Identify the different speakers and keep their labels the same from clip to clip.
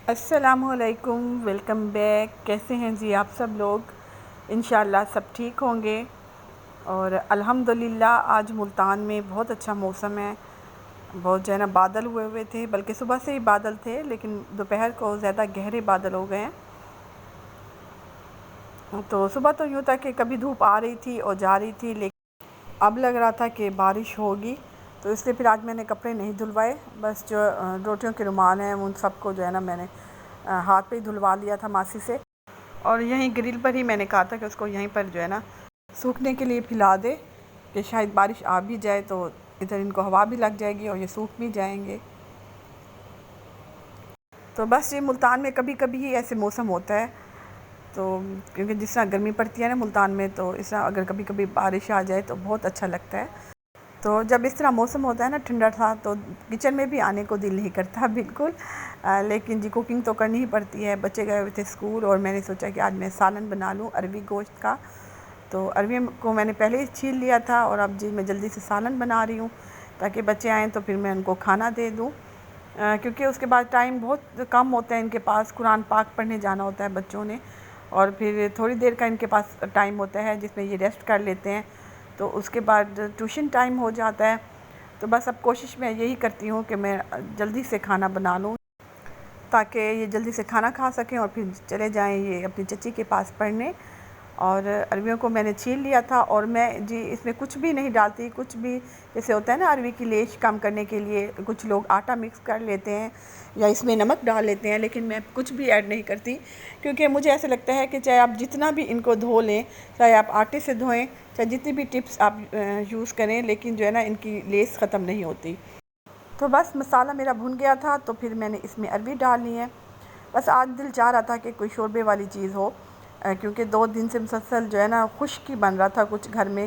Speaker 1: अस्सलामुअलैकुम, welcome back. कैसे हैं जी आप सब लोग? इंशाल्लाह सब ठीक होंगे। और अल्हम्दुलिल्लाह आज मुल्तान में बहुत अच्छा मौसम है। बहुत जो है ना बादल हुए हुए थे, बल्कि सुबह से ही बादल थे, लेकिन दोपहर को ज़्यादा गहरे बादल हो गए हैं। तो सुबह तो यूँ था कि कभी धूप आ रही थी और जा रही थी, लेकिन अब लग रहा था कि बारिश होगी। तो इसलिए फिर आज मैंने कपड़े नहीं धुलवाए। बस जो रोटियों के रुमाल हैं उन सबको जो है ना मैंने हाथ पे ही धुलवा लिया था मासी से। और यहीं ग्रिल पर ही मैंने कहा था कि उसको यहीं पर जो है ना सूखने के लिए फैला दे, कि शायद बारिश आ भी जाए तो इधर इनको हवा भी लग जाएगी और ये सूख भी जाएंगे। तो बस ये मुल्तान में कभी कभी ही ऐसे मौसम होता है। तो क्योंकि जिस तरह गर्मी पड़ती है ना मुल्तान में, तो इस तरह अगर कभी कभी बारिश आ जाए तो बहुत अच्छा लगता है। तो जब इस तरह मौसम होता है ना ठंडा था, तो किचन में भी आने को दिल नहीं करता बिल्कुल। लेकिन जी कुकिंग तो करनी ही पड़ती है। बच्चे गए हुए थे स्कूल और मैंने सोचा कि आज मैं सालन बना लूँ अरवी गोश्त का। तो अरवी को मैंने पहले ही छील लिया था और अब जी मैं जल्दी से सालन बना रही हूँ ताकि बच्चे आएँ तो फिर मैं उनको खाना दे दूँ। क्योंकि उसके बाद टाइम बहुत कम होता है इनके पास। कुरान पाक पढ़ने जाना होता है बच्चों ने, और फिर थोड़ी देर का इनके पास टाइम होता है जिसमें ये रेस्ट कर लेते हैं। तो उसके बाद ट्यूशन टाइम हो जाता है। तो बस अब कोशिश मैं यही करती हूँ कि मैं जल्दी से खाना बना लूँ ताकि ये जल्दी से खाना खा सकें और फिर चले जाएं ये अपनी चची के पास पढ़ने। और अरवियों को मैंने छील लिया था और मैं जी इसमें कुछ भी नहीं डालती। कुछ भी जैसे होता है ना अरवी की लेश कम करने के लिए कुछ लोग आटा मिक्स कर लेते हैं या इसमें नमक डाल लेते हैं, लेकिन मैं कुछ भी ऐड नहीं करती। क्योंकि मुझे ऐसा लगता है कि चाहे आप जितना भी इनको धो लें, चाहे आप आटे से धोएं, चाहे जितनी भी टिप्स आप यूज़ करें, लेकिन जो है ना इनकी लेस ख़त्म नहीं होती। तो बस मसाला मेरा भुन गया था तो फिर मैंने इसमें अरवी डालनी है। बस आज दिल चाह रहा था कि कोई शोरबे वाली चीज़ हो, क्योंकि 2 दिन से मुसलसल जो है ना खुश्क ही बन रहा था कुछ घर में।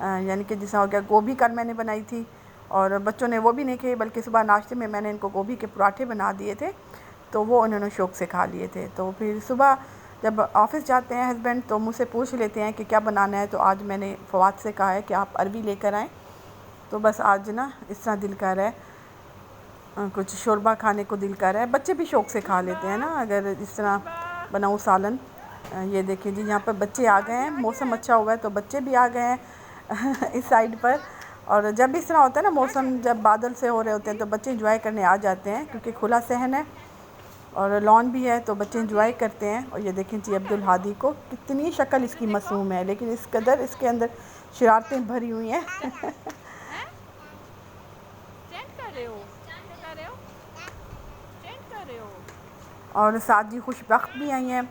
Speaker 1: यानी कि जैसा हो गया, गोभी कल मैंने बनाई थी और बच्चों ने वो भी नहीं खाई, बल्कि सुबह नाश्ते में मैंने इनको गोभी के पराठे बना दिए थे, तो वो उन्होंने शौक़ से खा लिए थे। तो फिर सुबह जब ऑफ़िस जाते हैं हस्बैंड तो मुझसे पूछ लेते हैं कि क्या बनाना है, तो आज मैंने फ़वाद से कहा है कि आप अरवी लेकर आएँ। तो बस आज ना इस तरह दिल कर रहा है, कुछ शोरबा खाने को दिल कर रहा है। बच्चे भी शौक़ से खा लेते हैं ना अगर इस तरह बनाऊँ सालन। ये देखिए जी यहाँ पर बच्चे आ गए हैं, मौसम अच्छा हुआ है तो बच्चे भी आ गए हैं इस साइड पर। और जब इस तरह होता है ना मौसम, जब बादल से हो रहे होते हैं तो बच्चे इंजॉय करने आ जाते हैं, क्योंकि खुला सहन है और लॉन भी है तो बच्चे इंजॉय करते हैं। और ये देखें जी अब्दुल हादी को, कितनी शक्ल इसकी मासूम है, लेकिन इस कदर इसके अंदर शरारतें भरी हुई हैं और साथ जी खुशबख्त भी आई हैं।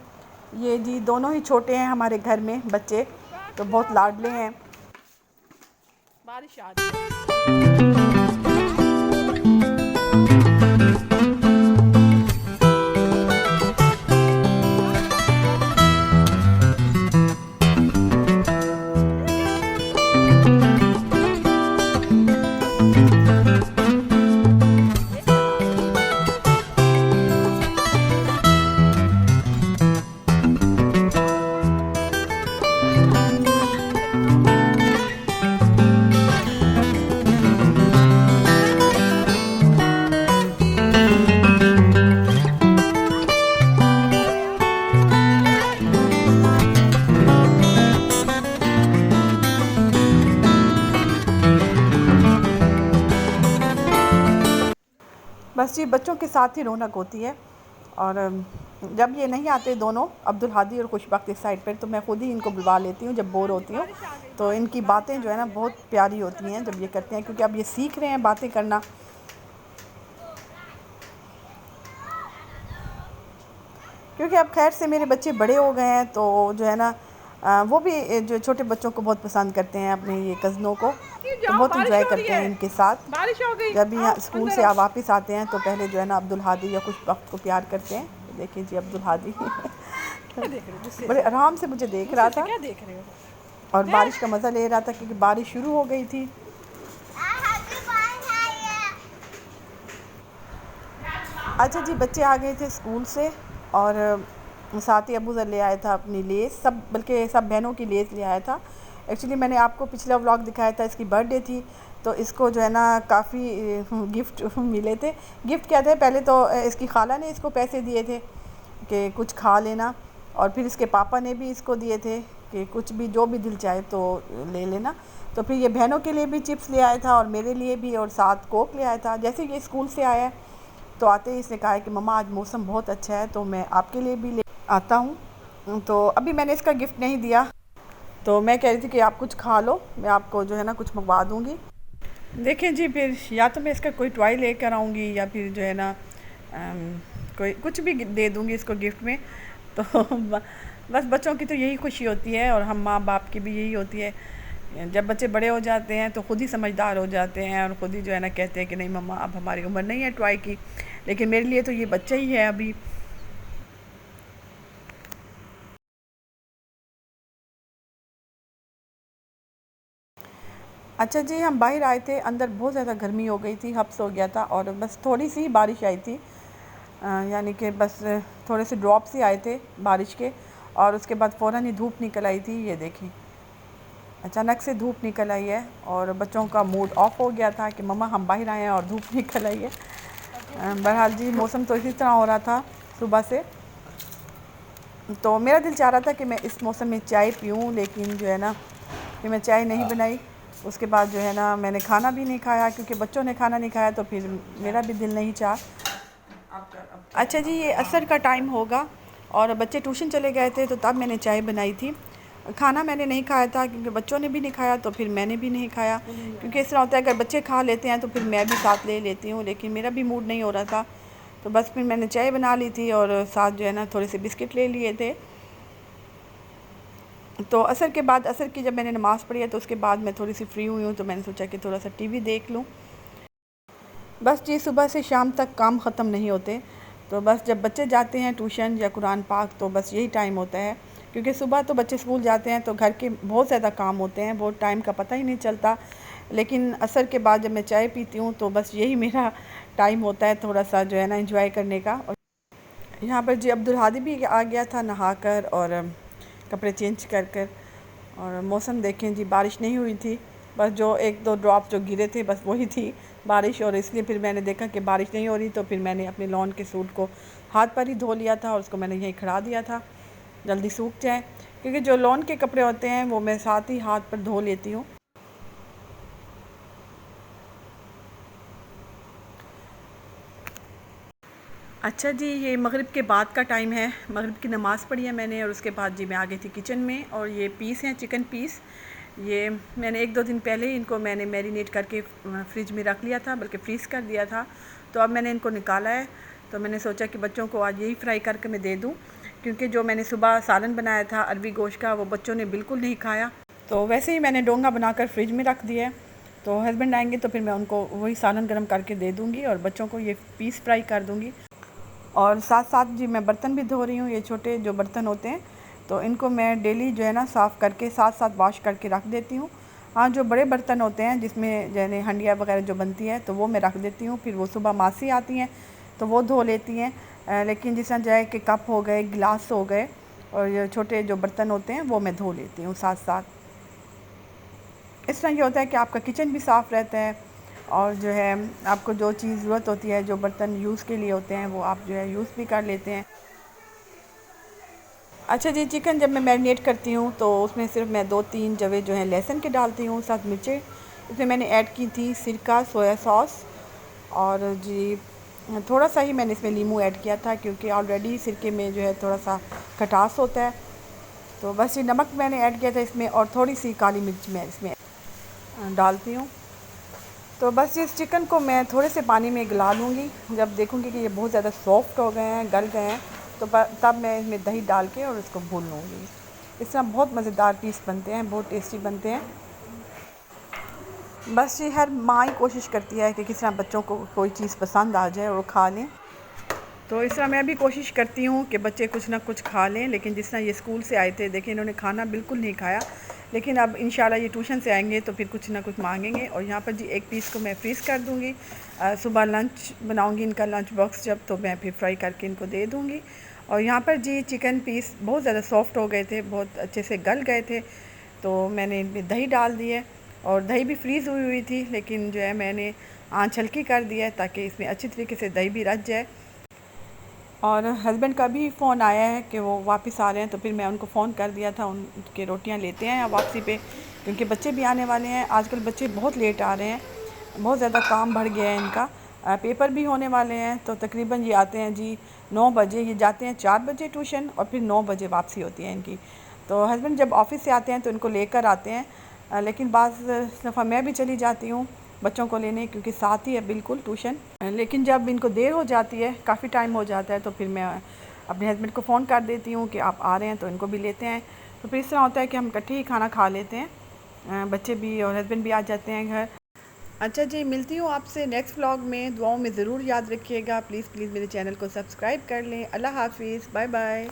Speaker 1: ये जी दोनों ही छोटे हैं हमारे घर में बच्चे, तो बहुत लाडले हैं। बारिश आ रही है। बस जी बच्चों के साथ ही रौनक होती है। और जब ये नहीं आते दोनों, अब्दुल हादी और खुशबख्त इस साइड पर, तो मैं ख़ुद ही इनको बुलवा लेती हूँ जब बोर होती हूँ। तो इनकी बातें जो है ना बहुत प्यारी होती हैं जब ये करते हैं, क्योंकि अब ये सीख रहे हैं बातें करना। क्योंकि अब खैर से मेरे बच्चे बड़े हो गए हैं, तो जो है ना वो भी जो छोटे बच्चों को बहुत पसंद करते हैं, अपने ये कज़नों को, तो बहुत इंजॉय करते हैं इनके साथ।
Speaker 2: बारिश हो गई।
Speaker 1: जब यहाँ स्कूल से वापस आते हैं तो पहले जो है ना अब्दुल हादी या खुशबख्त को प्यार करते हैं। देखिए जी अब्दुल हादी बड़े आराम से मुझे देख रहा था
Speaker 2: क्या देख रहे हो?
Speaker 1: और बारिश का मज़ा ले रहा था, क्योंकि बारिश शुरू हो गई थी। अच्छा जी बच्चे आ गए थे स्कूल से और साथ ही अबू ज़र ले आया था अपनी लेस, बल्कि सब बहनों की लेस ले आया था। एक्चुअली मैंने आपको पिछला व्लॉग दिखाया था, इसकी बर्थडे थी, तो इसको जो है ना काफ़ी गिफ्ट मिले थे। गिफ्ट क्या थे, पहले तो इसकी खाला ने इसको पैसे दिए थे कि कुछ खा लेना, और फिर इसके पापा ने भी इसको दिए थे कि कुछ भी जो भी दिल चाहे तो ले लेना। तो फिर ये बहनों के लिए भी चिप्स ले आया था और मेरे लिए भी, और साथ कोक ले आया था। जैसे ये स्कूल से आया है तो आते ही इसने कहा है कि मम्मा आज मौसम बहुत अच्छा है तो मैं आपके लिए भी ले आता हूँ। तो अभी मैंने इसका गिफ्ट नहीं दिया, तो मैं कह रही थी कि आप कुछ खा लो, मैं आपको जो है ना कुछ मंगवा दूँगी। देखें जी, फिर या तो मैं इसका कोई टॉय लेकर आऊँगी या फिर जो है ना कोई कुछ भी दे दूँगी इसको गिफ्ट में। तो बस बच्चों की तो यही खुशी होती है, और हम माँ बाप की भी यही होती है। जब बच्चे बड़े हो जाते हैं तो ख़ुद ही समझदार हो जाते हैं और ख़ुद ही जो है ना कहते हैं कि नहीं मम्मा अब हमारी उम्र नहीं है टॉय की, लेकिन मेरे लिए तो ये बच्चा ही है अभी। अच्छा जी, हम बाहर आए थे, अंदर बहुत ज़्यादा गर्मी हो गई थी, हब्स हो गया था, और बस थोड़ी सी बारिश आई थी। यानी कि बस थोड़े से ड्रॉप्स ही आए थे बारिश के, और उसके बाद फ़ौरन ही धूप निकल आई थी। ये देखिए अचानक से धूप निकल आई है, और बच्चों का मूड ऑफ हो गया था कि मम्मा हम बाहर आए हैं और धूप निकल आई है। बहरहाल जी, मौसम तो इसी तरह हो रहा था सुबह से, तो मेरा दिल चाह रहा था कि मैं इस मौसम में चाय पीऊँ, लेकिन जो है ना फिर मैं चाय नहीं बनाई। उसके बाद जो है ना मैंने खाना भी नहीं खाया, क्योंकि बच्चों ने खाना नहीं खाया तो फिर मेरा भी दिल नहीं चाहा। अच्छा जी, ये असर का टाइम होगा और बच्चे ट्यूशन चले गए थे, तो तब मैंने चाय बनाई थी। खाना मैंने नहीं खाया था क्योंकि बच्चों ने भी नहीं खाया, तो फिर मैंने भी नहीं खाया, क्योंकि इस तरह होता है अगर बच्चे खा लेते हैं तो फिर मैं भी साथ ले लेती हूँ, लेकिन मेरा भी मूड नहीं हो रहा था। तो बस फिर मैंने चाय बना ली थी और साथ जो है ना थोड़े से बिस्किट ले लिए थे। तो असर के बाद, असर की जब मैंने नमाज़ पढ़ी है तो उसके बाद मैं थोड़ी सी फ्री हुई हूँ, तो मैंने सोचा कि थोड़ा सा टीवी देख लूँ। बस जी, सुबह से शाम तक काम ख़त्म नहीं होते, तो बस जब बच्चे जाते हैं ट्यूशन या कुरान पाक तो बस यही टाइम होता है, क्योंकि सुबह तो बच्चे स्कूल जाते हैं तो घर के बहुत ज़्यादा काम होते हैं, बहुत टाइम का पता ही नहीं चलता। लेकिन असर के बाद जब मैं चाय पीती हूँ तो बस यही मेरा टाइम होता है थोड़ा सा जो है ना एंजॉय करने का। और यहाँ पर जी अब्दुल हादी भी आ गया था नहाकर और कपड़े चेंज कर कर। और मौसम देखें जी, बारिश नहीं हुई थी, बस जो एक दो ड्रॉप जो गिरे थे बस वही थी बारिश, और इसलिए फिर मैंने देखा कि बारिश नहीं हो रही तो फिर मैंने अपने लॉन के सूट को हाथ पर ही धो लिया था और उसको मैंने यहीं खड़ा दिया था जल्दी सूख जाए, क्योंकि जो लॉन के कपड़े होते हैं वो मैं साथ ही हाथ पर धो लेती हूँ। अच्छा जी, ये मगरिब के बाद का टाइम है, मगरिब की नमाज़ पढ़ी है मैंने, और उसके बाद जी मैं आ गई थी किचन में। और ये पीस हैं चिकन पीस, ये मैंने एक दो दिन पहले ही इनको मैंने मैरिनेट करके फ्रिज में रख लिया था, बल्कि फ्रीज़ कर दिया था। तो अब मैंने इनको निकाला है, तो मैंने सोचा कि बच्चों को आज यही फ्राई करके मैं दे दूँ, क्योंकि जो मैंने सुबह सालन बनाया था अरबी गोश्त का वो बच्चों ने बिल्कुल नहीं खाया। तो वैसे ही मैंने डोंगा बनाकर फ्रिज में रख दिया है, तो हस्बैंड आएंगे तो फिर मैं उनको वही सालन गर्म करके दे दूँगी और बच्चों को ये पीस फ्राई कर दूँगी। और साथ साथ जी मैं बर्तन भी धो रही हूँ, ये छोटे जो बर्तन होते हैं तो इनको मैं डेली जो है ना साफ़ करके साथ साथ वॉश करके रख देती हूँ। हाँ, जो बड़े बर्तन होते हैं जिसमें जैसे हंडिया वगैरह जो बनती है तो वो मैं रख देती हूँ, फिर वो सुबह मासी आती हैं तो वो धो लेती हैं। लेकिन जिस तरह जाए कि कप हो गए, गिलास हो गए, और ये छोटे जो बर्तन होते हैं वो मैं धो लेती हूँ साथ साथ। इस तरह ये होता है कि आपका किचन भी साफ़ रहता है, और जो है आपको जो चीज़ ज़रूरत होती है, जो बर्तन यूज़ के लिए होते हैं वो आप जो है यूज़ भी कर लेते हैं। अच्छा जी, चिकन जब मैं मैरिनेट करती हूँ तो उसमें सिर्फ मैं 2-3 जवे जो हैं लहसुन के डालती हूँ, साथ मिर्चें। इसमें मैंने ऐड की थी सिरका, सोया सॉस, और जी थोड़ा सा ही मैंने इसमें नींबू ऐड किया था, क्योंकि ऑलरेडी सिरके में जो है थोड़ा सा खटास होता है। तो बस ये नमक मैंने ऐड किया था इसमें, और थोड़ी सी काली मिर्च मैं इसमें डालती हूँ। तो बस इस चिकन को मैं थोड़े से पानी में गला लूँगी, जब देखूँगी कि ये बहुत ज़्यादा सॉफ्ट हो गए हैं, गल गए हैं, तो तब मैं इसमें दही डाल के और इसको भून लूँगी। इस तरह बहुत मज़ेदार पीस बनते हैं, बहुत टेस्टी बनते हैं। बस ये हर माँ ही कोशिश करती है कि किस तरह बच्चों को कोई चीज़ पसंद आ जाए और वो खा लें। तो इस तरह मैं भी कोशिश करती हूँ कि बच्चे कुछ ना कुछ खा लें, लेकिन जिस तरह ये स्कूल से आए थे देखिए इन्होंने खाना बिल्कुल नहीं खाया, लेकिन अब इंशाल्लाह ये ट्यूशन से आएंगे तो फिर कुछ ना कुछ मांगेंगे। और यहाँ पर जी एक पीस को मैं फ्रीज़ कर दूँगी, सुबह लंच बनाऊँगी इनका लंच बॉक्स जब, तो मैं फिर फ्राई करके इनको दे दूँगी। और यहाँ पर जी चिकन पीस बहुत ज़्यादा सॉफ्ट हो गए थे, बहुत अच्छे से गल गए थे, तो मैंने इनमें दही डाल दी है और दही भी फ्रीज़ हुई हुई थी, लेकिन जो है मैंने आँच हल्की कर दिया है ताकि इसमें अच्छी तरीके से दही भी रच जाए। और हस्बैंड का भी फ़ोन आया है कि वो वापस आ रहे हैं, तो फिर मैं उनको फ़ोन कर दिया था, उनके रोटियां लेते हैं वापसी पे, क्योंकि बच्चे भी आने वाले हैं। आजकल बच्चे बहुत लेट आ रहे हैं, बहुत ज़्यादा काम बढ़ गया है इनका। पेपर भी होने वाले हैं, तो तकरीबन ये आते हैं जी 9 बजे, ये जाते हैं 4 बजे ट्यूशन और फिर 9 बजे वापसी होती है इनकी। तो हस्बैंड जब ऑफ़िस से आते हैं तो इनको लेकर आते हैं, लेकिन बाज़ दफ़ा मैं भी चली जाती हूँ बच्चों को लेने, क्योंकि साथ ही है बिल्कुल ट्यूशन। लेकिन जब इनको देर हो जाती है, काफ़ी टाइम हो जाता है, तो फिर मैं अपने हस्बैंड को फ़ोन कर देती हूँ कि आप आ रहे हैं तो इनको भी लेते हैं। तो फिर इस तरह होता है कि हम इकट्ठे ही खाना खा लेते हैं, बच्चे भी और हस्बैंड भी आ जाते हैं घर। अच्छा जी, मिलती हूँ आपसे नेक्स्ट व्लॉग में। दुआओं में ज़रूर याद रखिएगा। प्लीज़ प्लीज़ मेरे चैनल को सब्सक्राइब कर लें। अल्लाह हाफ़िज़, बाय बाय।